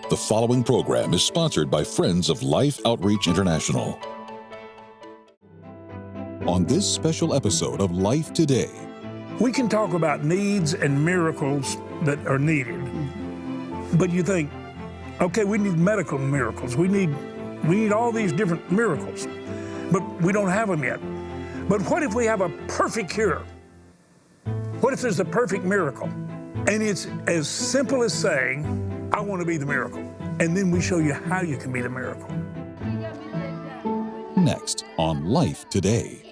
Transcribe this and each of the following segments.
The following program is sponsored by Friends of Life Outreach International. On this special episode of Life Today, we can talk about needs and miracles that are needed. But you think, okay, we need medical miracles. We need all these different miracles, but we don't have them yet. But what if we have a perfect cure? What if there's a perfect miracle? And it's as simple as saying, I want to be the miracle. And then we show you how you can be the miracle. Next on Life Today.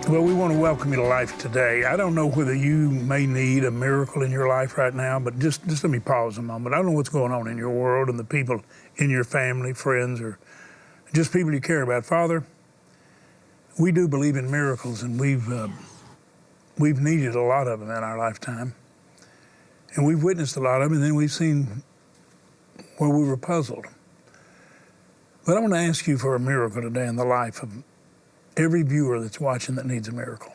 Well, we want to welcome you to Life Today. I don't know whether you may need a miracle in your life right now, but just let me pause a moment. I don't know what's going on in your world and the people in your family, friends, or just people you care about. Father, we do believe in miracles, and we've needed a lot of them in our lifetime. And we've witnessed a lot of them, and then we've seen where we were puzzled. But I want to ask you for a miracle today in the life of every viewer that's watching that needs a miracle.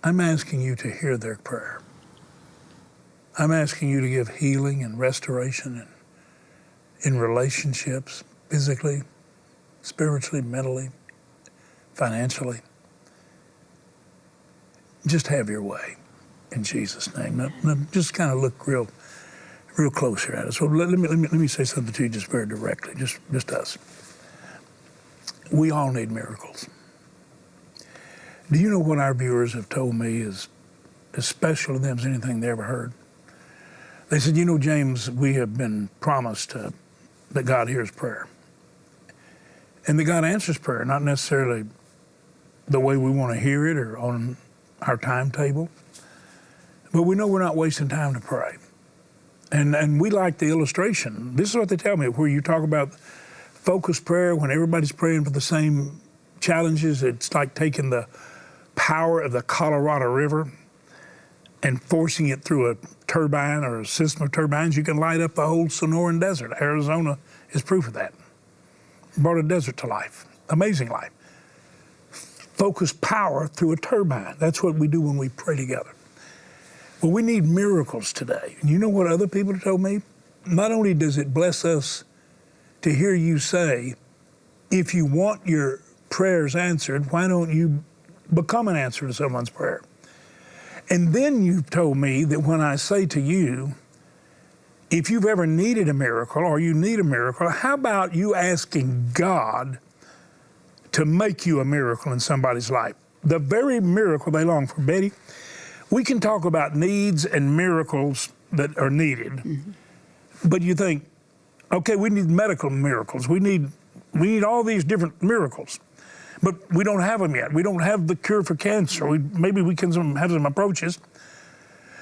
I'm asking you to hear their prayer. I'm asking you to give healing and restoration in relationships, physically, spiritually, mentally, financially. Just have your way in Jesus' name. Now just kind of look real close here at us. So let me say something to you just very directly, just us. We all need miracles. Do you know what our viewers have told me is as special to them as anything they ever heard? They said, you know, James, we have been promised that God hears prayer. And that God answers prayer, not necessarily the way we want to hear it or on our timetable, but we know we're not wasting time to pray. And we like the illustration. This is what they tell me, where you talk about focused prayer, when everybody's praying for the same challenges. It's like taking the power of the Colorado River and forcing it through a turbine or a system of turbines. You can light up the whole Sonoran Desert. Arizona is proof of that. Brought a desert to life. Amazing life. Focused power through a turbine. That's what we do when we pray together. Well, we need miracles today. And you know what other people have told me? Not only does it bless us to hear you say, if you want your prayers answered, why don't you become an answer to someone's prayer? And then you've told me that when I say to you, if you've ever needed a miracle or you need a miracle, how about you asking God to make you a miracle in somebody's life? The very miracle they long for. Betty, we can talk about needs and miracles that are needed, but you think, okay, we need medical miracles. We need all these different miracles, but we don't have them yet. We don't have the cure for cancer. Maybe we can have some approaches.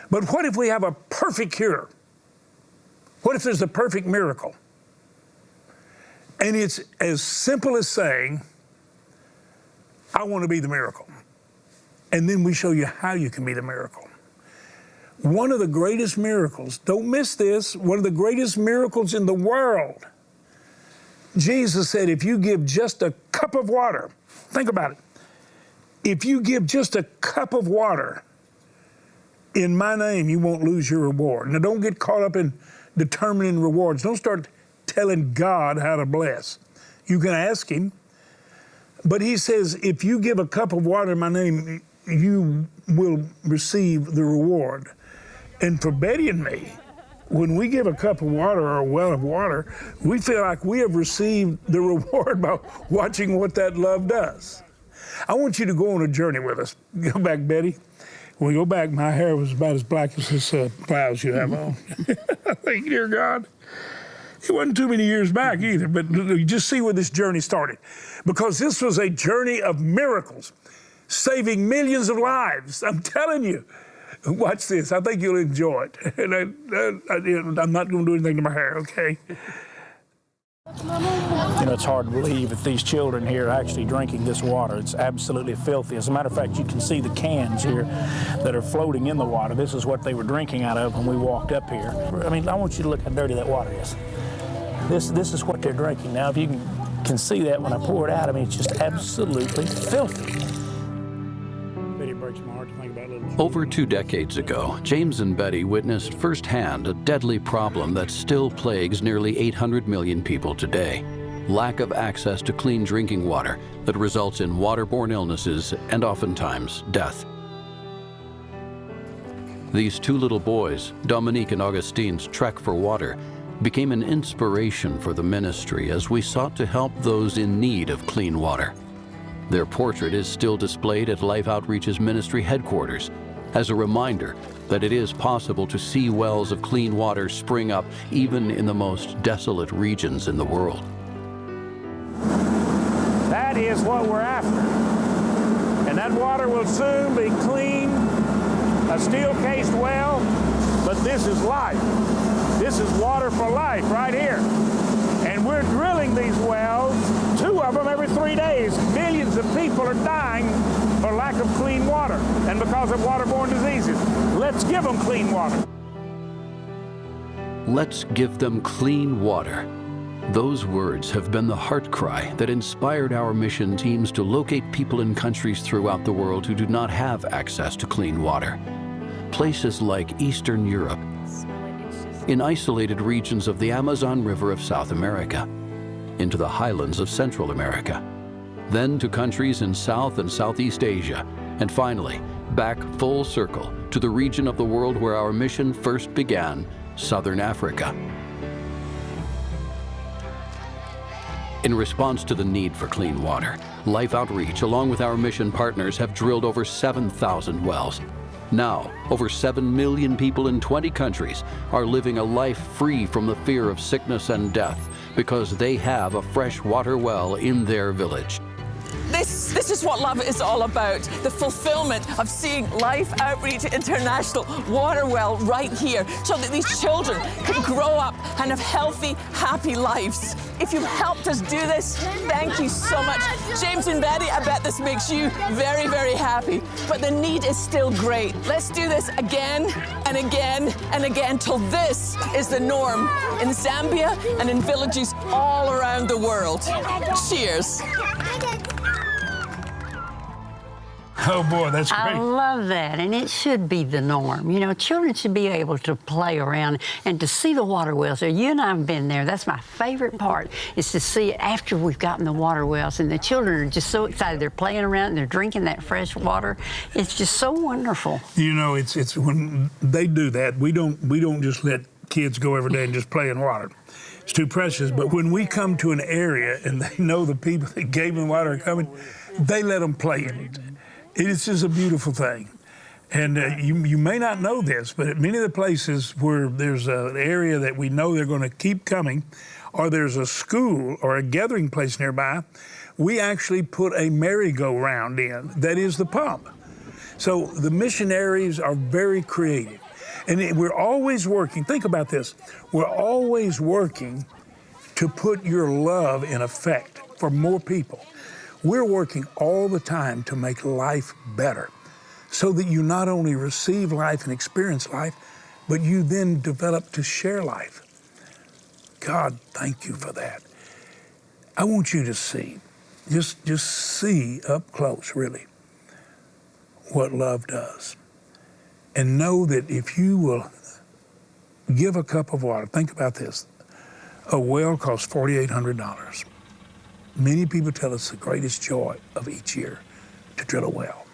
But what if we have a perfect cure? What if there's a perfect miracle? And it's as simple as saying, I want to be the miracle. And then we show you how you can be the miracle. One of the greatest miracles, don't miss this, one of the greatest miracles in the world. Jesus said, if you give just a cup of water, think about it. If you give just a cup of water in my name, you won't lose your reward. Now, don't get caught up in determining rewards. Don't start telling God how to bless. You can ask him, but he says, if you give a cup of water in my name, you will receive the reward. And for Betty and me, when we give a cup of water or a well of water, we feel like we have received the reward by watching what that love does. I want you to go on a journey with us. Go back, Betty. When we go back, my hair was about as black as this blouse you have on. Thank you, dear God. It wasn't too many years back either, but you just see where this journey started. Because this was a journey of miracles, saving millions of lives. I'm telling you. Watch this. I think you'll enjoy it. And I'm not going to do anything to my hair, okay? You know, it's hard to believe that these children here are actually drinking this water. It's absolutely filthy. As a matter of fact, you can see the cans here that are floating in the water. This is what they were drinking out of when we walked up here. I mean, I want you to look how dirty that water is. This is what they're drinking. Now, if you can see that when I pour it out, I mean, it's just absolutely filthy. Over 2 decades ago, James and Betty witnessed firsthand a deadly problem that still plagues nearly 800 million people today: lack of access to clean drinking water that results in waterborne illnesses and oftentimes death. These 2 little boys, Dominique and Augustine's trek for water, became an inspiration for the ministry as we sought to help those in need of clean water. Their portrait is still displayed at Life Outreach's ministry headquarters as a reminder that it is possible to see wells of clean water spring up even in the most desolate regions in the world. That is what we're after. And that water will soon be clean, a steel-cased well, but this is life. This is water for life right here. And we're drilling these wells, 2 of them every 3 days. Millions of people are dying for lack of clean water and because of waterborne diseases. Let's give them clean water. Let's give them clean water. Those words have been the heart cry that inspired our mission teams to locate people in countries throughout the world who do not have access to clean water. Places like Eastern Europe, in isolated regions of the Amazon River of South America, into the highlands of Central America, then to countries in South and Southeast Asia, and finally, back full circle to the region of the world where our mission first began, Southern Africa. In response to the need for clean water, Life Outreach, along with our mission partners, have drilled over 7,000 wells. Now, over 7 million people in 20 countries are living a life free from the fear of sickness and death because they have a fresh water well in their village. This is what love is all about, the fulfillment of seeing Life Outreach International water well right here so that these children can grow up and have healthy, happy lives. If you've helped us do this, thank you so much. James and Betty, I bet this makes you very, very happy. But the need is still great. Let's do this again and again and again till this is the norm in Zambia and in villages all around the world. Cheers. Oh boy, that's great. I love that, and it should be the norm. You know, children should be able to play around and to see the water wells there. You and I have been there. That's my favorite part, is to see it after we've gotten the water wells, and the children are just so excited. They're playing around and they're drinking that fresh water. It's just so wonderful. You know, it's when they do that, we don't just let kids go every day and just play in water. It's too precious. But when we come to an area and they know the people that gave them water are coming, they let them play in it. It's just a beautiful thing. And you may not know this, but at many of the places where there's an area that we know they're going to keep coming, or there's a school or a gathering place nearby, we actually put a merry-go-round in that is the pump. So the missionaries are very creative. And we're always working, think about this, we're always working to put your love in effect for more people. We're working all the time to make life better so that you not only receive life and experience life, but you then develop to share life. God, thank you for that. I want you to see, just see up close, really, what love does. And know that if you will give a cup of water, think about this, a well costs $4,800. Many people tell us the greatest joy of each year to drill a well.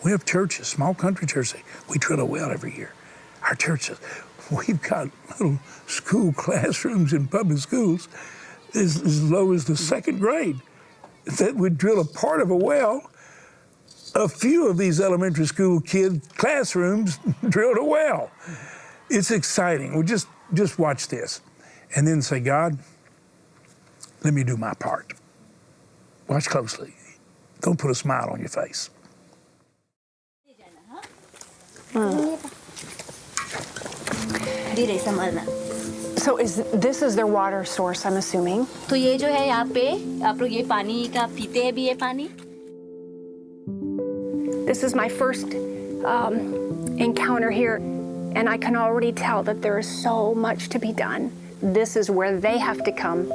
We have churches, small country churches, we drill a well every year. Our churches, we've got little school classrooms in public schools as low as the 2nd grade that would drill a part of a well. A few of these elementary school kids' classrooms drilled a well. It's exciting. Well, just watch this and then say, God, let me do my part. Watch closely. Don't put a smile on your face. Đi để xem ơn ạ. So this is their water source, I'm assuming? तो ये जो है यहाँ पे आप लोग ये पानी का पीते हैं भी ये पानी? This is my first encounter here, and I can already tell that there is so much to be done. This is where they have to come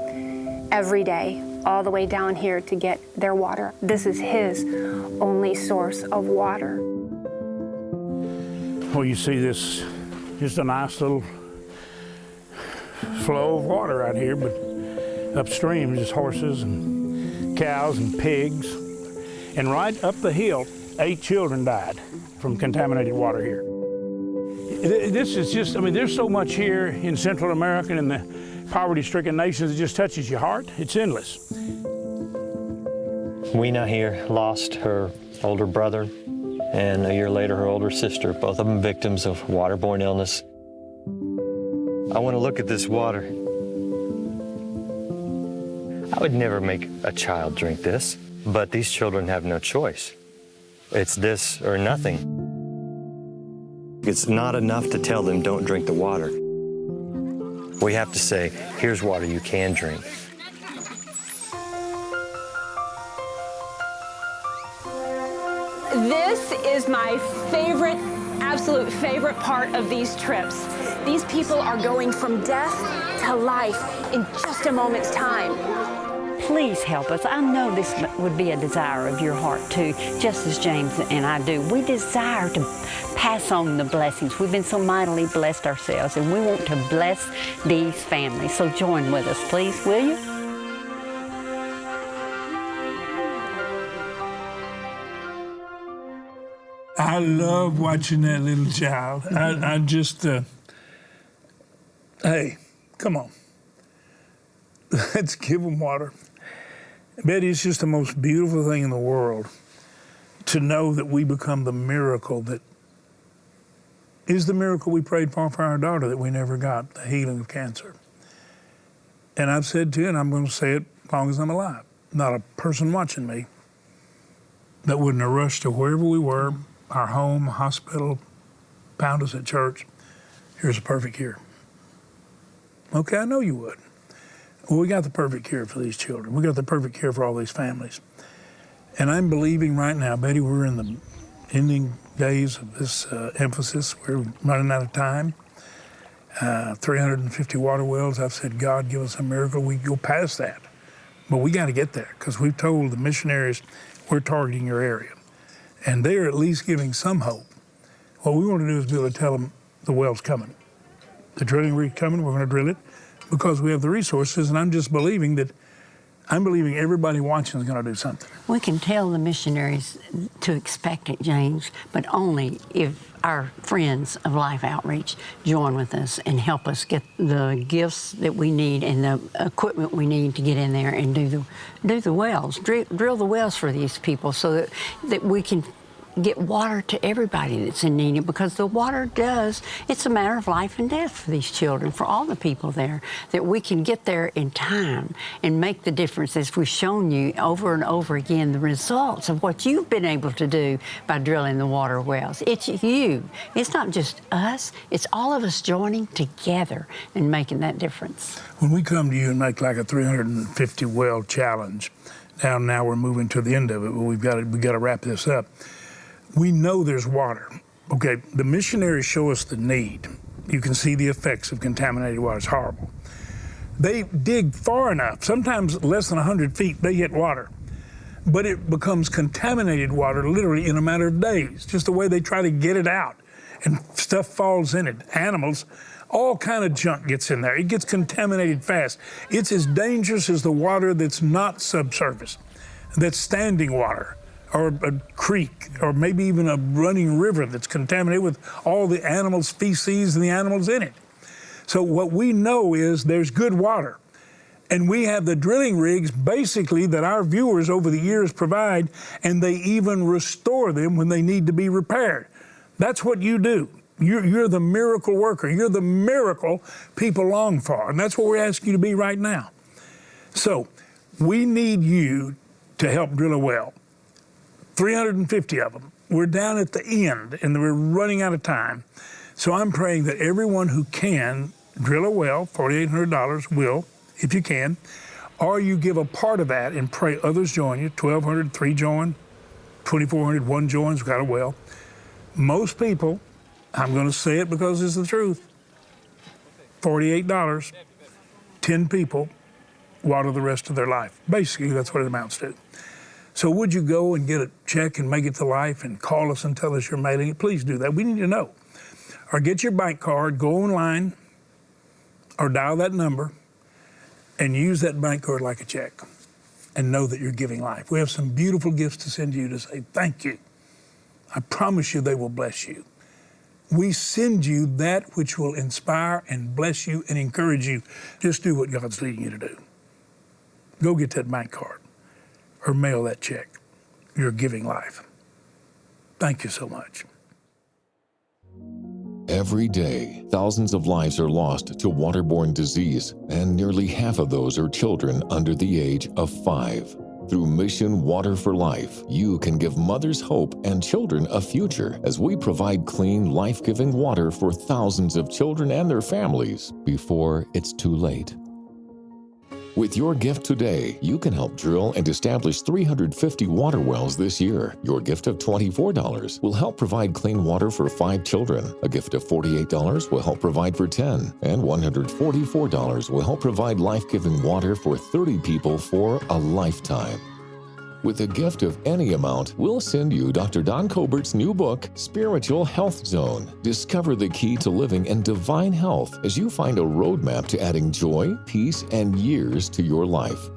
every day, all the way down here to get their water. This is his only source of water. Well, you see this, just a nice little flow of water out here, but upstream is just horses and cows and pigs. And right up the hill, 8 children died from contaminated water here. This is just, I mean, there's so much here in Central America and in the poverty-stricken nations, it just touches your heart. It's endless. Weena here lost her older brother, and a year later her older sister, both of them victims of waterborne illness. I want to look at this water. I would never make a child drink this, but these children have no choice. It's this or nothing. It's not enough to tell them don't drink the water. We have to say, here's water you can drink. This is my favorite, absolute favorite part of these trips. These people are going from death to life in just a moment's time. Please help us. I know this would be a desire of your heart too, just as James and I do. We desire to pass on the blessings. We've been so mightily blessed ourselves, and we want to bless these families. So join with us, please, will you? I love watching that little child. I just, hey, come on. Let's give them water. Betty, it's just the most beautiful thing in the world to know that we become the miracle that is the miracle we prayed for our daughter that we never got, the healing of cancer. And I've said to you, and I'm going to say it as long as I'm alive, not a person watching me that wouldn't have rushed to wherever we were, our home, hospital, found us at church. Here's a perfect cure. Okay, I know you would. Well, we got the perfect cure for these children. We got the perfect cure for all these families. And I'm believing right now, Betty, we're in the ending days of this emphasis. We're running out of time. 350 water wells. I've said, God, give us a miracle. We go past that. But we got to get there because we've told the missionaries we're targeting your area. And they're at least giving some hope. What we want to do is be able to tell them the well's coming. The drilling rig's coming, we're going to drill it because we have the resources, and I'm just believing that everybody watching is going to do something. We can tell the missionaries to expect it, James, but only if our friends of Life Outreach join with us and help us get the gifts that we need and the equipment we need to get in there and do the wells, drill the wells for these people so that we can get water to everybody that's in need, because the water it's a matter of life and death for these children, for all the people there, that we can get there in time and make the difference, as we've shown you over and over again, the results of what you've been able to do by drilling the water wells. It's you. It's not just us. It's all of us joining together and making that difference. When we come to you and make like a 350 well challenge, now we're moving to the end of it, but we've got to wrap this up. We know there's water. Okay, the missionaries show us the need. You can see the effects of contaminated water. It's horrible. They dig far enough, sometimes less than 100 feet, they hit water. But it becomes contaminated water literally in a matter of days, just the way they try to get it out. And stuff falls in it. Animals, all kind of junk gets in there. It gets contaminated fast. It's as dangerous as the water that's not subsurface, that's standing water, or a creek, or maybe even a running river that's contaminated with all the animals' feces and the animals in it. So what we know is there's good water. And we have the drilling rigs, basically, that our viewers over the years provide, and they even restore them when they need to be repaired. That's what you do. You're the miracle worker. You're the miracle people long for, and that's what we're asking you to be right now. So we need you to help drill a well. 350 of them. We're down at the end, and we're running out of time. So I'm praying that everyone who can drill a well, $4,800 will, if you can, or you give a part of that and pray others join you. 1,200, 3 join, 2,400, 1 joins, got a well. Most people, I'm going to say it because it's the truth, $48, 10 people water the rest of their life. Basically, that's what it amounts to. So would you go and get a check and make it to life and call us and tell us you're mailing it? Please do that. We need to know. Or get your bank card, go online, or dial that number, and use that bank card like a check, and know that you're giving life. We have some beautiful gifts to send you to say thank you. I promise you they will bless you. We send you that which will inspire and bless you and encourage you. Just do what God's leading you to do. Go get that bank card or mail that check. You're giving life. Thank you so much. Every day, thousands of lives are lost to waterborne disease, and nearly half of those are children under the age of 5. Through Mission Water for Life, you can give mothers hope and children a future as we provide clean, life-giving water for thousands of children and their families before it's too late. With your gift today, you can help drill and establish 350 water wells this year. Your gift of $24 will help provide clean water for 5 children. A gift of $48 will help provide for 10. And $144 will help provide life-giving water for 30 people for a lifetime. With a gift of any amount, we'll send you Dr. Don Colbert's new book, Spiritual Health Zone. Discover the key to living in divine health as you find a roadmap to adding joy, peace, and years to your life.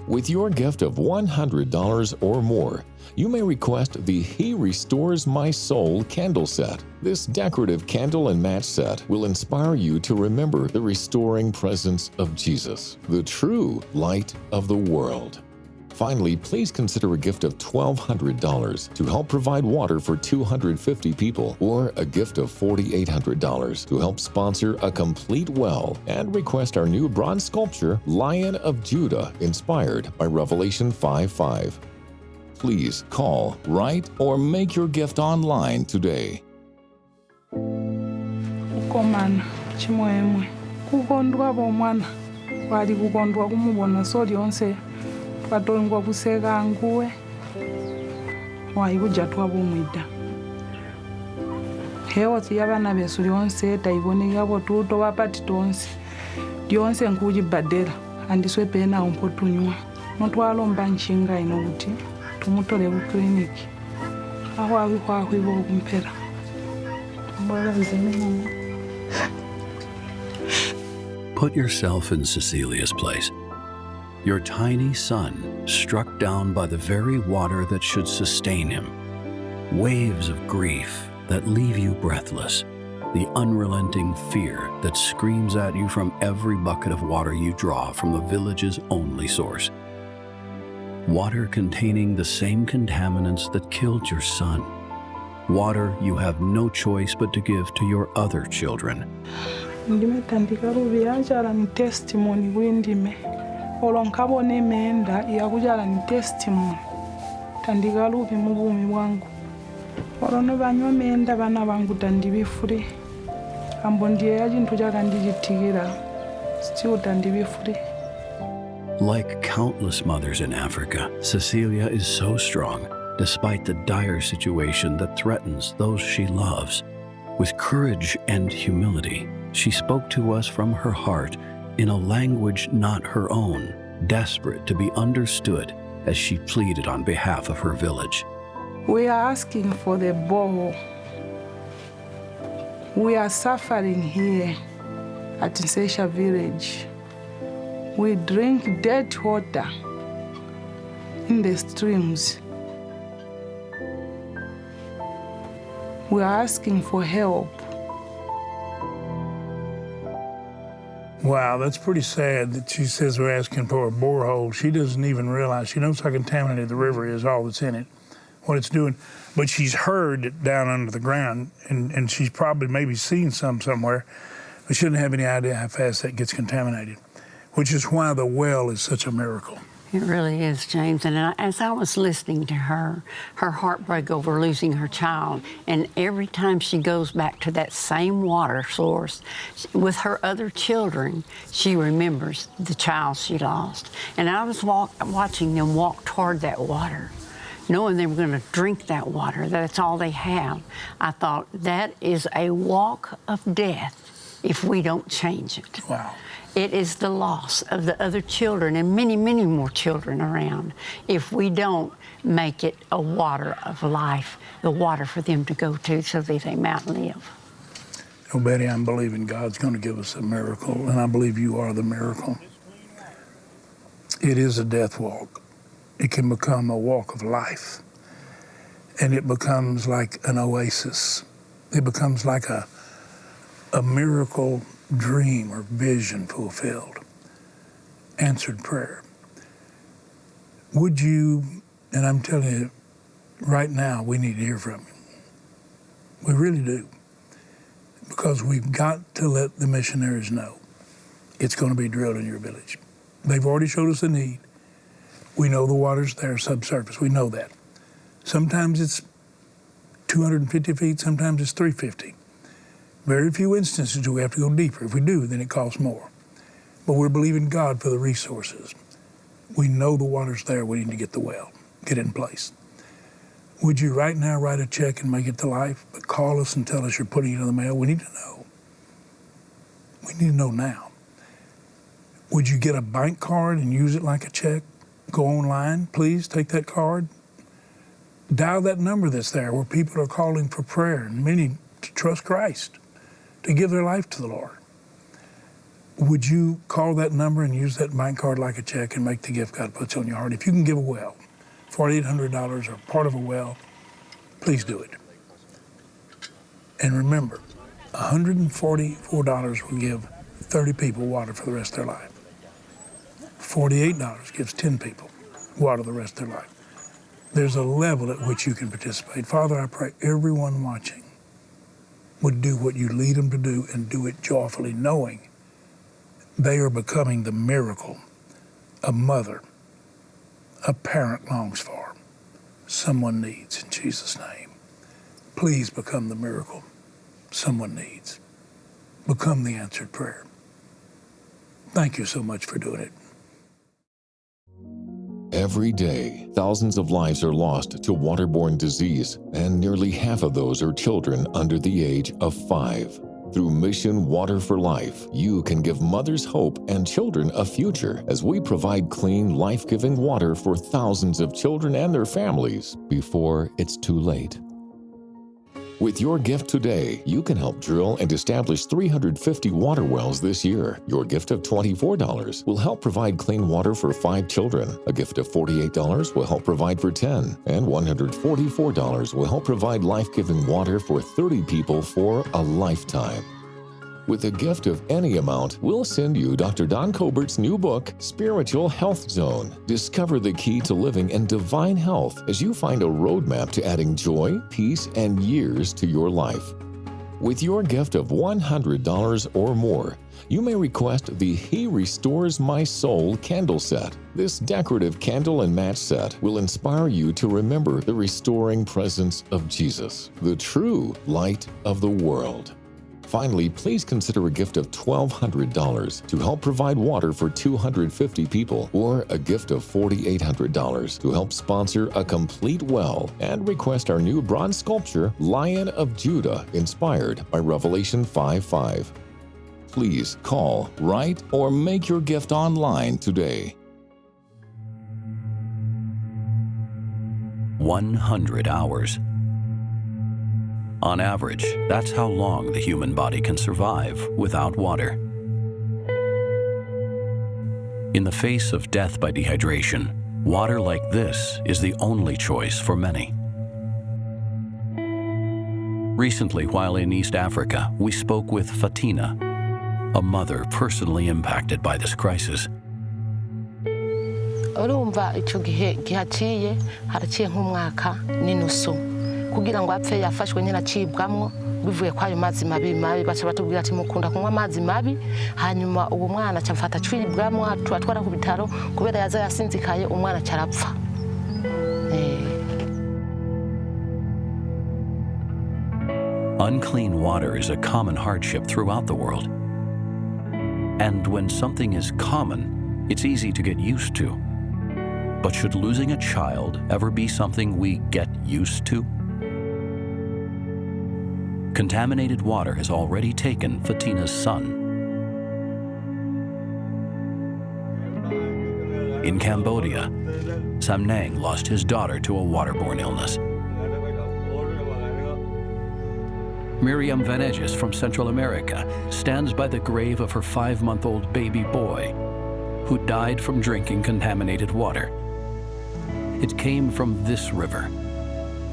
With your gift of $100 or more, you may request the He Restores My Soul candle set. This decorative candle and match set will inspire you to remember the restoring presence of Jesus, the true light of the world. Finally, please consider a gift of $1,200 to help provide water for 250 people, or a gift of $4,800 to help sponsor a complete well, and request our new bronze sculpture, Lion of Judah, inspired by Revelation 5:5. Please call, write, or make your gift online today. Ukomana chimwemwe kukondwa bomwana wali kukondwa kumubona soli onse twatongwa kuseka nguwe waikuja twabomwida hewo tiyabana besu lyonse taibonekabo tuto wapati tonse lyonse nkujibadela andiswe pena umpotunywa notwalomba nshinga ino kuti tumutole ku kliniki aho akwihwahwibo kumpera Put yourself in Cecilia's place. Your tiny son struck down by the very water that should sustain him. Waves of grief that leave you breathless. The unrelenting fear that screams at you from every bucket of water you draw from the village's only source. Water containing the same contaminants that killed your son. Water you have no choice but to give to your other children. Ndimetandika rubiajala ni testimony windime. Olonkabone menda yakujala ni testimony. Tandika rubi mubumi wangu. Olono banywa menda bana bangu tandibifure. Ambo ndiye yajintujala ndijitikira. Still tandibifure. Like countless mothers in Africa, Cecilia is so strong, despite the dire situation that threatens those she loves. With courage and humility, she spoke to us from her heart in a language not her own, desperate to be understood as she pleaded on behalf of her village. We are asking for the borehole. We are suffering here at Nsesha village. We drink dead water in the streams. We are asking for help. Wow, that's pretty sad that she says we're asking for a borehole. She doesn't even realize. She knows how contaminated the river is, all that's in it, what it's doing. But she's heard it down under the ground, and she's probably maybe seen some somewhere, but she doesn't have any idea how fast that gets contaminated, which is why the well is such a miracle. It really is, James. And as I was listening to her heartbreak over losing her child, and every time she goes back to that same water source with her other children, she remembers the child she lost. And I was watching them walk toward that water, knowing they were going to drink that water, that's all they have. I thought, that is a walk of death if we don't change it. Wow. It is the loss of the other children and many, many more children around if we don't make it a water of life, the water for them to go to so that they might live. Oh, Betty, I'm believing God's going to give us a miracle, and I believe you are the miracle. It is a death walk. It can become a walk of life, and it becomes like an oasis. It becomes like a miracle dream or vision fulfilled, answered prayer. Would you, and I'm telling you, right now we need to hear from you. We really do. Because we've got to let the missionaries know it's going to be drilled in your village. They've already showed us the need. We know the water's there subsurface, we know that. Sometimes it's 250 feet, sometimes it's 350. Very few instances do we have to go deeper. If we do, then it costs more. But we're believing God for the resources. We know the water's there. We need to get the well, get it in place. Would you right now write a check and make it to life? But call us and tell us you're putting it in the mail. We need to know. We need to know now. Would you get a bank card and use it like a check? Go online, please, take that card. Dial that number that's there where people are calling for prayer and many to trust Christ, to give their life to the Lord. Would you call that number and use that bank card like a check and make the gift God puts on your heart? If you can give a well, $4,800 or part of a well, please do it. And remember, $144 will give 30 people water for the rest of their life. $48 gives 10 people water the rest of their life. There's a level at which you can participate. Father, I pray everyone watching would do what you lead them to do and do it joyfully, knowing they are becoming the miracle a mother, a parent longs for, someone needs, in Jesus' name. Please become the miracle someone needs. Become the answered prayer. Thank you so much for doing it. Every day, thousands of lives are lost to waterborne disease, and nearly half of those are children under the age of 5. Through Mission Water for Life, you can give mothers hope and children a future as we provide clean, life-giving water for thousands of children and their families before it's too late. With your gift today, you can help drill and establish 350 water wells this year. Your gift of $24 will help provide clean water for 5 children. A gift of $48 will help provide for 10. And $144 will help provide life-giving water for 30 people for a lifetime. With a gift of any amount, we'll send you Dr. Don Cobert's new book, Spiritual Health Zone. Discover the key to living in divine health as you find a roadmap to adding joy, peace, and years to your life. With your gift of $100 or more, you may request the He Restores My Soul candle set. This decorative candle and match set will inspire you to remember the restoring presence of Jesus, the true light of the world. Finally, please consider a gift of $1,200 to help provide water for 250 people, or a gift of $4,800 to help sponsor a complete well, and request our new bronze sculpture, Lion of Judah, inspired by Revelation 5:5. Please call, write, or make your gift online today. 100 hours. On average, that's how long the human body can survive without water. In the face of death by dehydration, water like this is the only choice for many. Recently, while in East Africa, we spoke with Fatina, a mother personally impacted by this crisis. urumva icyo gihe gihaciye haraciye nk'umwaka n'inusu kugira ngo apfe yafashwe nyine acibwamwo bivuye kwayo mazi mabi baca batubwira ati mukunda kunywa amazi mabi hanyuma uwo mwana acafata twibwamo atwara ku bitaro kubera yaza yasinzikaye umwana carapfa. Unclean water is a common hardship throughout the world. And when something is common, it's easy to get used to. But should losing a child ever be something we get used to? Contaminated water has already taken Fatina's son. In Cambodia, Samnang lost his daughter to a waterborne illness. Miriam Vanegas from Central America stands by the grave of her 5-month-old baby boy who died from drinking contaminated water. It came from this river,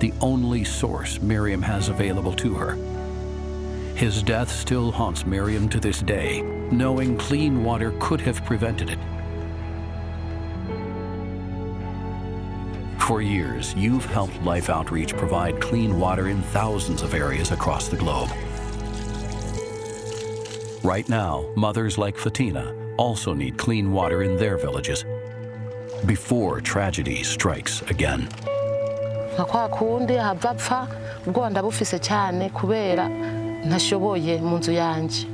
the only source Miriam has available to her. His death still haunts Miriam to this day, knowing clean water could have prevented it. For years, you've helped Life Outreach provide clean water in thousands of areas across the globe. Right now, mothers like Fatina also need clean water in their villages before tragedy strikes again. Kwa kundi habapfa ubwo ndabufise cyane kubera ntashoboye mu nzu yanje.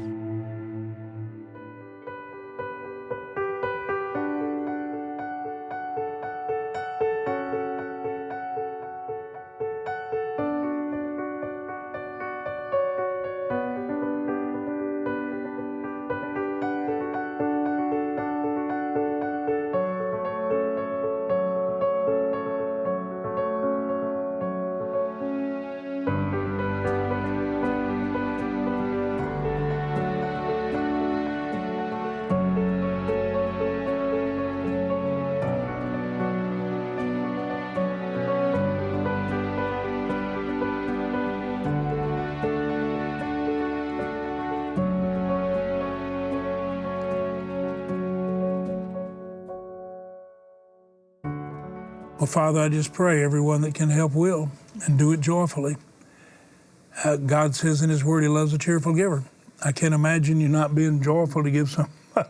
Well, Father, I just pray everyone that can help will and do it joyfully. God says in His Word He loves a cheerful giver. I can't imagine you not being joyful to give somebody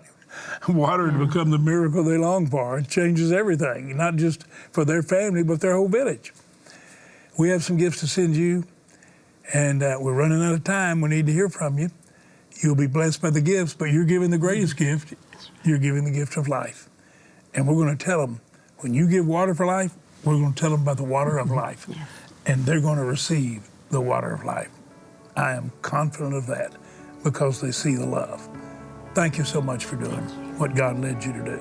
water to become the miracle they long for. It changes everything, not just for their family, but their whole village. We have some gifts to send you, and we're running out of time. We need to hear from you. You'll be blessed by the gifts, but you're giving the greatest gift. You're giving the gift of life. And we're going to tell them, when you give water for life, we're going to tell them about the water of life. Yes. And they're going to receive the water of life. I am confident of that because they see the love. Thank you so much for doing what God led you to do.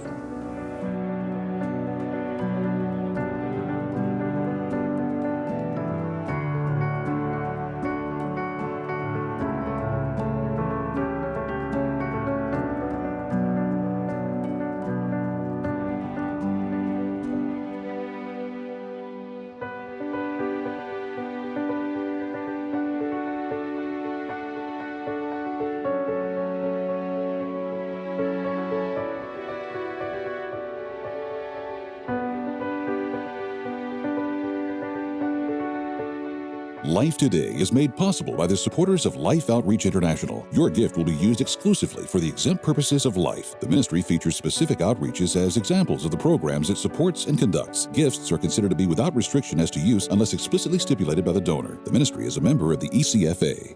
Life Today is made possible by the supporters of Life Outreach International. Your gift will be used exclusively for the exempt purposes of life. The ministry features specific outreaches as examples of the programs it supports and conducts. Gifts are considered to be without restriction as to use unless explicitly stipulated by the donor. The ministry is a member of the ECFA.